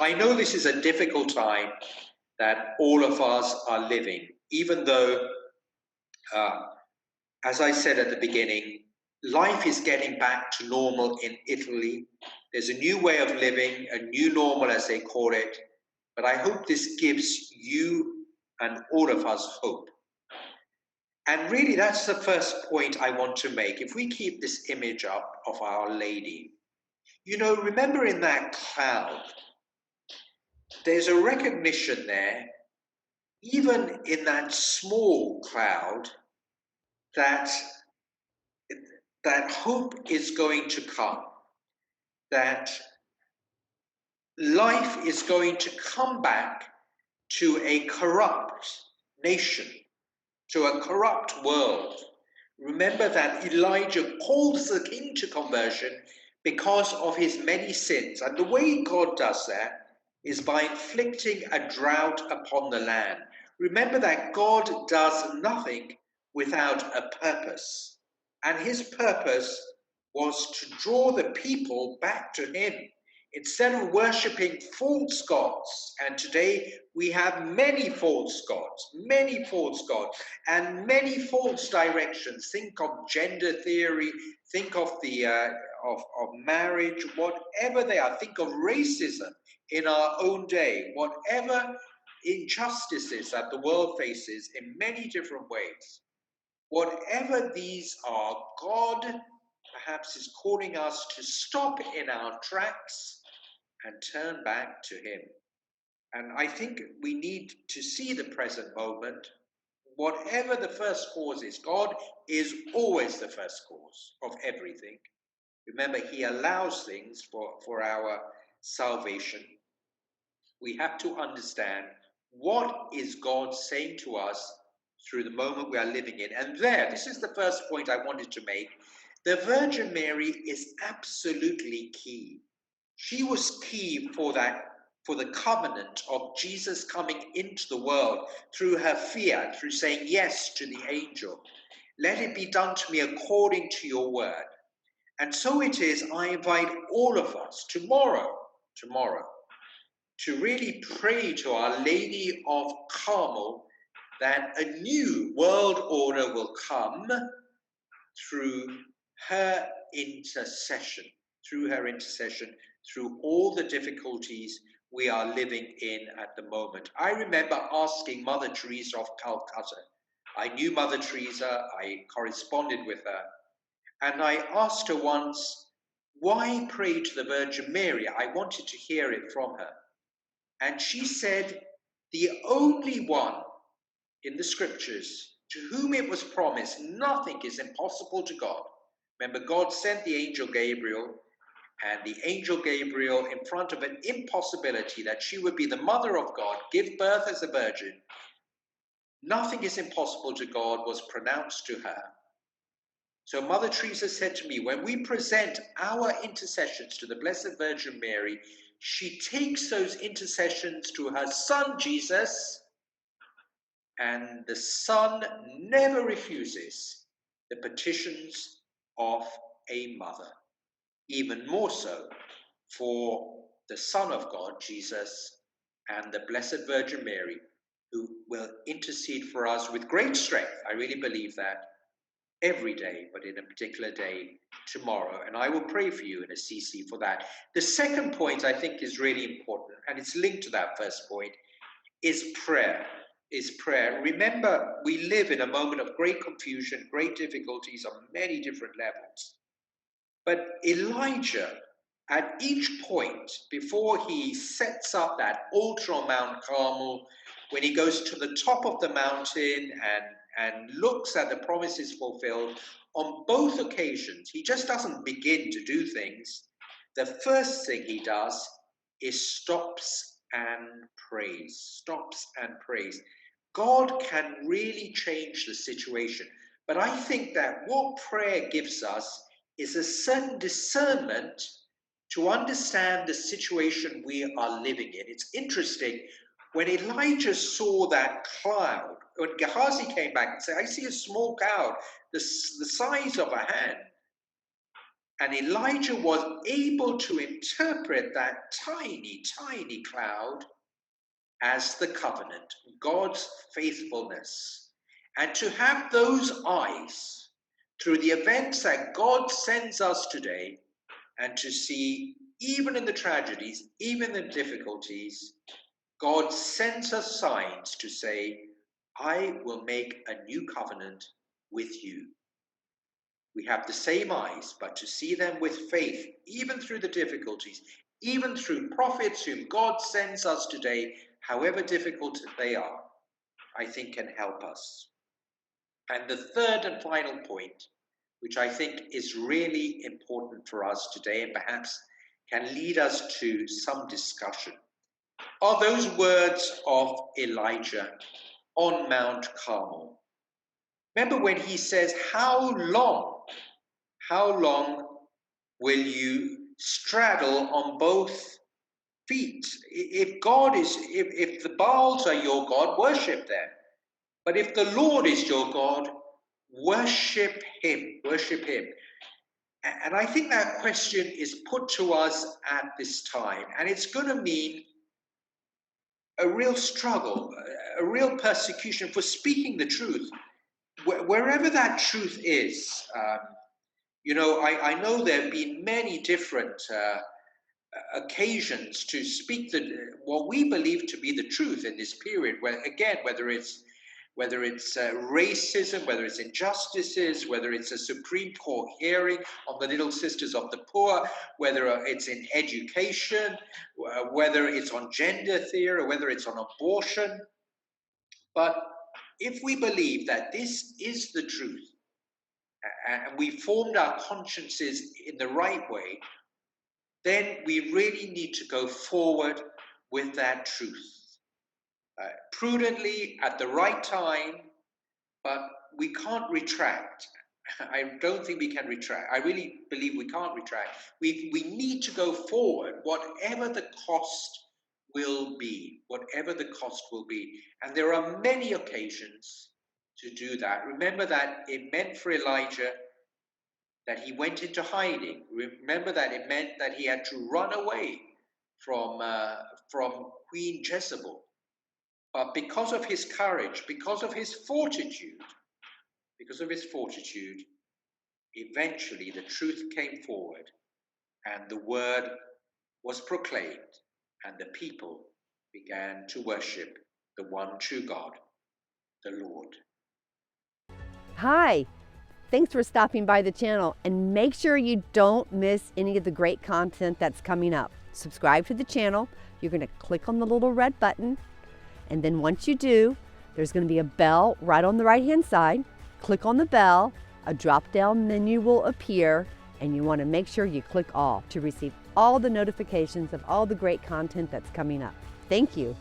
I know this is a difficult time that all of us are living, even though, as I said at the beginning, life is getting back to normal in Italy. There's a new way of living, a new normal, as they call it. But I hope this gives you and all of us hope. And really, that's the first point I want to make. If we keep this image up of Our Lady, remember in that cloud, there's a recognition there, even in that small cloud, that hope is going to come, that life is going to come back to a corrupt nation, to a corrupt world. Remember that Elijah calls the king to conversion because of his many sins. And the way God does that is by inflicting a drought upon the land. Remember that God does nothing without a purpose. And his purpose was to draw the people back to him instead of worshipping false gods. And today we have many false gods, and many false directions. Think of gender theory, think of the of marriage, whatever they are. Think of racism in our own day, whatever injustices that the world faces in many different ways. Whatever these are, God perhaps is calling us to stop in our tracks and turn back to him. And I think we need to see the present moment. Whatever the first cause is, God is always the first cause of everything. Remember, he allows things for our salvation. We have to understand what is God saying to us through the moment we are living in. And this is the first point I wanted to make. The Virgin Mary is absolutely key. She was key for the covenant of Jesus coming into the world through her fiat, through saying yes to the angel. Let it be done to me according to your word. And so it is, I invite all of us tomorrow, to really pray to Our Lady of Carmel that a new world order will come through her intercession, through all the difficulties we are living in at the moment. I remember asking Mother Teresa of Calcutta. I knew Mother Teresa, I corresponded with her, and I asked her once, why pray to the Virgin Mary? I wanted to hear it from her. And she said, the only one in the scriptures to whom it was promised, nothing is impossible to God. Remember, God sent the angel Gabriel, and the angel Gabriel, in front of an impossibility that she would be the mother of God, give birth as a virgin, nothing is impossible to God, was pronounced to her. So Mother Teresa said to me, when we present our intercessions to the Blessed Virgin Mary, she takes those intercessions to her son Jesus, and the Son never refuses the petitions of a mother. Even more so for the Son of God, Jesus, and the Blessed Virgin Mary, who will intercede for us with great strength. I really believe that every day, but in a particular day tomorrow. And I will pray for you in Assisi for that. The second point I think is really important, and it's linked to that first point, is prayer. Remember, we live in a moment of great confusion, great difficulties on many different levels. But Elijah, at each point, before he sets up that altar on Mount Carmel, when he goes to the top of the mountain and looks at the promises fulfilled, on both occasions, he just doesn't begin to do things. The first thing he does is stops and prays. God can really change the situation. But I think that what prayer gives us is a certain discernment to understand the situation we are living in. It's interesting, when Elijah saw that cloud, when Gehazi came back and said, I see a small cloud, the size of a hand. And Elijah was able to interpret that tiny, tiny cloud as the covenant, God's faithfulness. And to have those eyes through the events that God sends us today, and to see, even in the tragedies, even in the difficulties, God sends us signs to say, I will make a new covenant with you. We have the same eyes, but to see them with faith, even through the difficulties, even through prophets whom God sends us today, however difficult they are, I think can help us. And the third and final point, which I think is really important for us today and perhaps can lead us to some discussion, are those words of Elijah on Mount Carmel. Remember when he says, how long will you straddle on both feet? If the Baals are your God, worship them. But if the Lord is your God, worship him. And I think that question is put to us at this time, and it's going to mean a real struggle, a real persecution for speaking the truth, wherever that truth is. I know there have been many different occasions to speak what we believe to be the truth in this period, whether it's racism, whether it's injustices, whether it's a Supreme Court hearing on the Little Sisters of the Poor, whether it's in education, whether it's on gender theory, or whether it's on abortion. But if we believe that this is the truth, and we formed our consciences in the right way, then we really need to go forward with that truth. Prudently, at the right time, but we can't retract. I don't think we can retract. I really believe we can't retract. We need to go forward, whatever the cost will be, And there are many occasions to do that. Remember that it meant for Elijah that he went into hiding. Remember that it meant that he had to run away from Queen Jezebel. But because of his courage, because of his fortitude, eventually the truth came forward and the word was proclaimed and the people began to worship the one true God, the Lord. Hi, thanks for stopping by the channel, and make sure you don't miss any of the great content that's coming up. Subscribe to the channel. You're going to click on the little red button, and then once you do, there's going to be a bell right on the right hand side. Click on the bell, a drop down menu will appear, and you want to make sure you click all to receive all the notifications of all the great content that's coming up. Thank you.